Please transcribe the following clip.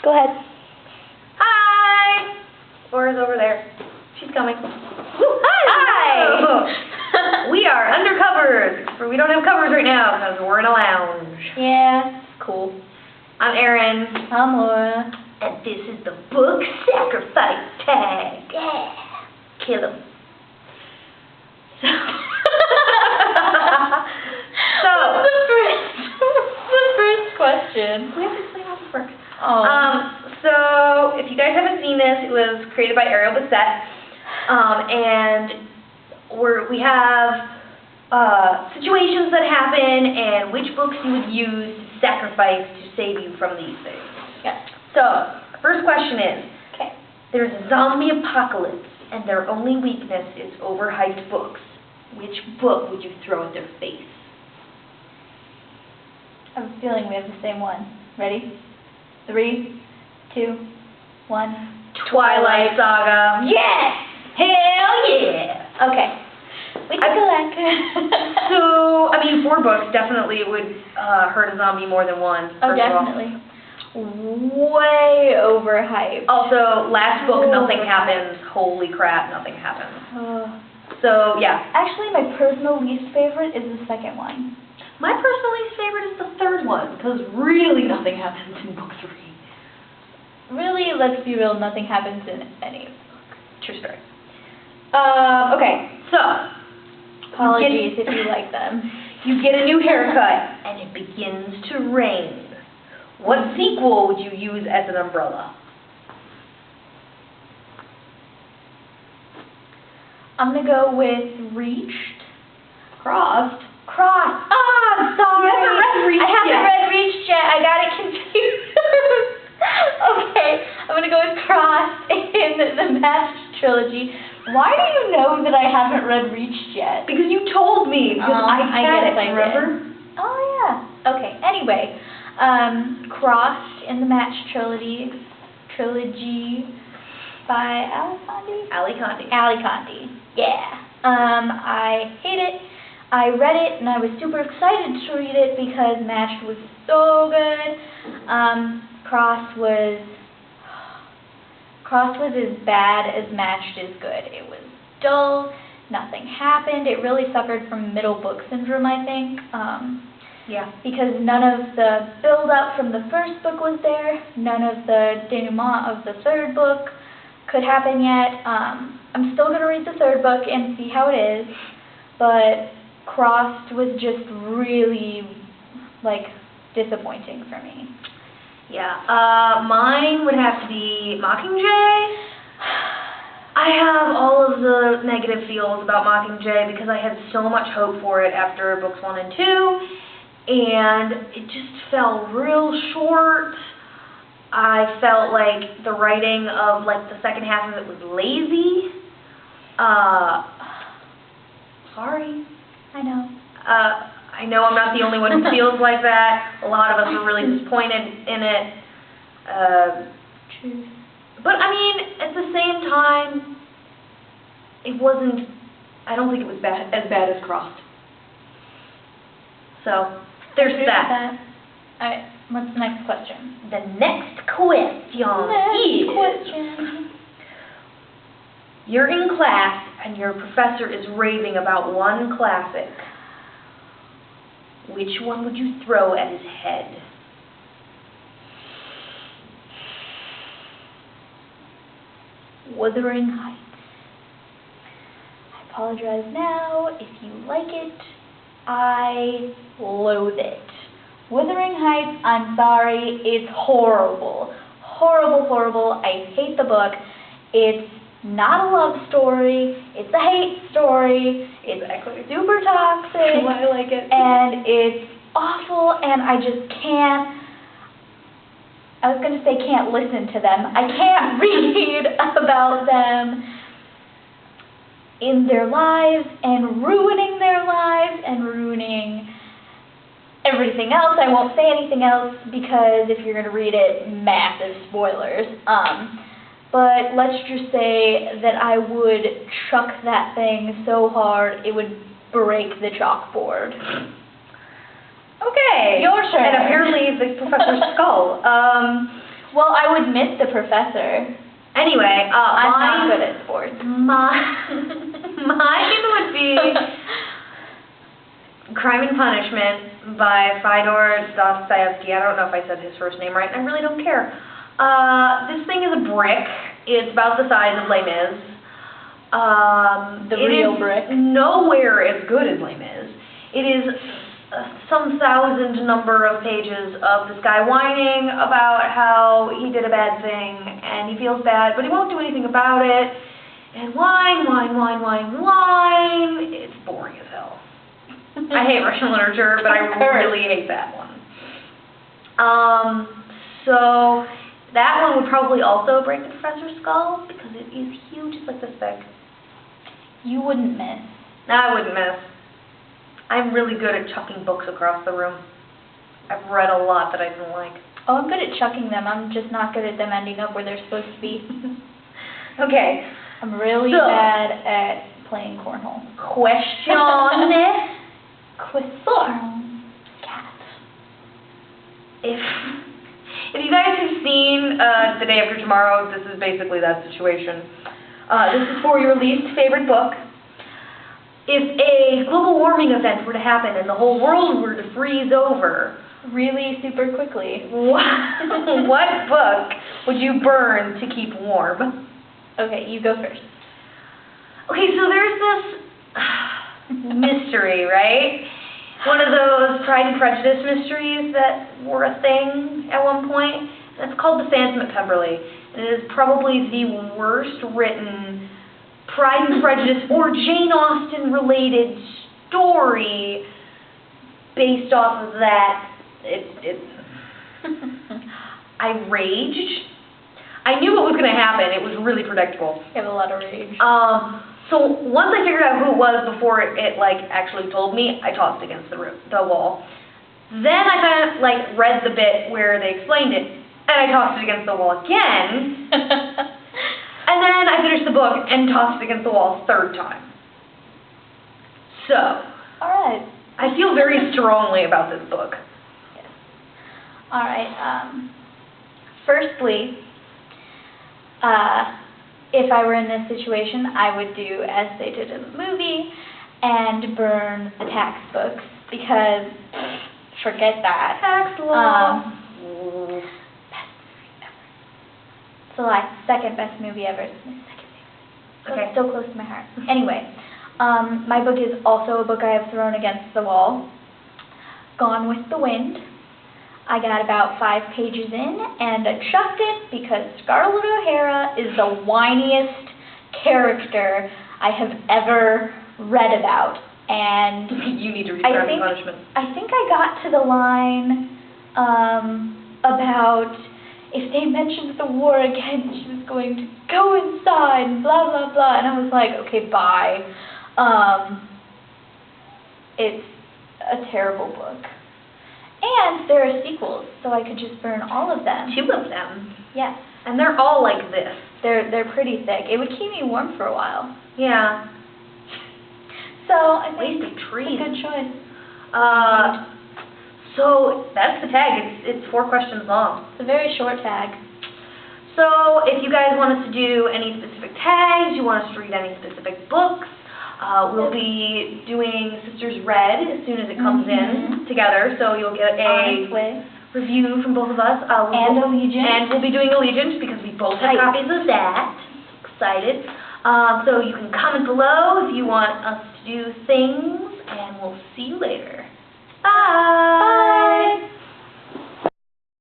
Go ahead. Hi! Laura's over there. She's coming. Hi! We are undercovers. We don't have covers right now because we're in a lounge. Yeah, cool. I'm Erin. I'm Laura. And this is the book sacrifice tag. Yeah. Kill him. What's the first question? We have to explain how this works. Oh. So, if you guys haven't seen this, it was created by Ariel Bissett. And we have situations that happen and which books you would use to sacrifice to save you from these things. Yeah. So, first question is, Okay. there's a zombie apocalypse and their only weakness is overhyped books. Which book would you throw at their face? I have a feeling we have the same one. Ready? 3, 2, 1. Twilight Saga. Yes! Hell yeah! Okay. We took a look. So, I mean, 4 books definitely would hurt a zombie more than one. Oh, first of all. definitely. Way overhyped. Also, last book, nothing happens. Holy crap, nothing happens. So, yeah. Actually, my personal least favorite is the second one. My personal least favorite is the third one, because really nothing happens in book 3. Really, let's be real, nothing happens in any book. True story. Okay, so. Apologies if you like them. You get a new haircut, and it begins to rain. What sequel would you use as an umbrella? I'm going to go with Reached. Crossed. Crossed. Oh, I'm sorry. You haven't read Reached I haven't yet. read Reached yet. I got it confused. Okay, I'm going to go with Crossed in the Matched trilogy. Why do you know that I haven't read Reached yet? Because you told me. Because I had it, remember? Oh, yeah. Okay, anyway. Crossed in the Matched trilogy by Ali Conde. Ali Conde. Yeah. I hate it. I read it and I was super excited to read it because Matched was so good. Crossed was as bad as Matched is good. It was dull. Nothing happened. It really suffered from middle book syndrome, I think. Yeah. Because none of the build-up from the first book was there. None of the denouement of the third book could happen yet. I'm still going to read the third book and see how it is. But Crossed was just really, disappointing for me. Yeah. Mine would have to be Mockingjay. I have all of the negative feels about Mockingjay because I had so much hope for it after books 1 and 2. And it just fell real short. I felt like the writing of the second half of it was lazy. Sorry. I know. I know I'm not the only one who feels like that. A lot of us were really disappointed in it. True. But I mean, at the same time, it wasn't. I don't think it was as bad as Crossed. So there's that. Alright, what's the next question? The next question is, you're in class and your professor is raving about one classic. Which one would you throw at his head? Wuthering Heights. I apologize now if you like it. I loathe it. Wuthering Heights, I'm sorry, it's horrible. Horrible, horrible. I hate the book. It's not a love story. It's a hate story. It's super toxic. Why I like it. And it's awful, and I just can't. I was going to say can't listen to them. I can't read about them in their lives and ruining their lives and ruining everything else. I won't say anything else because if you're going to read it, massive spoilers. But let's just say that I would chuck that thing so hard it would break the chalkboard. Okay. Your turn. And apparently the professor's skull. Well, I would miss the professor. Anyway, I'm mine... not good at sports. Mine would be Crime and Punishment by Fyodor Dostoevsky. I don't know if I said his first name right, and I really don't care. This thing is a brick. It's about the size of Les Mis. The real brick. Nowhere as good as Les Mis. It is some thousand number of pages of this guy whining about how he did a bad thing, and he feels bad, but he won't do anything about it. And whine. It's boring as hell. I hate Russian literature, but I really hate that one. So that one would probably also break the professor's skull, because it is huge. It's like this thick. You wouldn't miss. I wouldn't miss. I'm really good at chucking books across the room. I've read a lot that I didn't like. Oh, I'm good at chucking them. I'm just not good at them ending up where they're supposed to be. Okay. I'm really bad at playing cornhole. Question. Cat. If you guys have seen The Day After Tomorrow, this is basically that situation. This is for your least favorite book. If a global warming event were to happen and the whole world were to freeze over, really super quickly, what book would you burn to keep warm? Okay, you go first. Okay, so there's this mystery, right? One of those Pride and Prejudice mysteries that were a thing at one point. And it's called The Phantom at Pemberley. And it is probably the worst written Pride and Prejudice or Jane Austen related story based off of that. I raged. I knew what was going to happen. It was really predictable. You have a lot of rage. So once I figured out who it was before it like actually told me, I tossed it against the wall. Then I kind of like read the bit where they explained it, and I tossed it against the wall again. And then I finished the book and tossed it against the wall a third time. So, all right. I feel very strongly about this book. Yes. All right. Firstly, if I were in this situation, I would do as they did in the movie and burn the tax books, because forget that. Tax law. It's the second best movie ever. It's my second favorite. Okay. It's so close to my heart. Anyway, my book is also a book I have thrown against the wall. Gone with the Wind. I got about 5 pages in, and I chucked it because Scarlett O'Hara is the whiniest character I have ever read about. And you need to read Crime and Punishment. I think I got to the line about if they mentioned the war again, she was going to go inside, and blah, blah, blah. And I was like, okay, bye. It's a terrible book. And there are sequels, so I could just burn all of them. 2 of them. Yes. And they're all like this. They're pretty thick. It would keep me warm for a while. Yeah. So I think Waste of trees. it's a good choice. So that's the tag. It's 4 questions long. It's a very short tag. So if you guys want us to do any specific tags, you want us to read any specific books, we'll be doing Sisters Red as soon as it comes in together. So you'll get a review from both of us. And Allegiance. And we'll be doing Allegiance because we both have copies of that. Excited. So you can comment below if you want us to do things, and we'll see you later. Bye!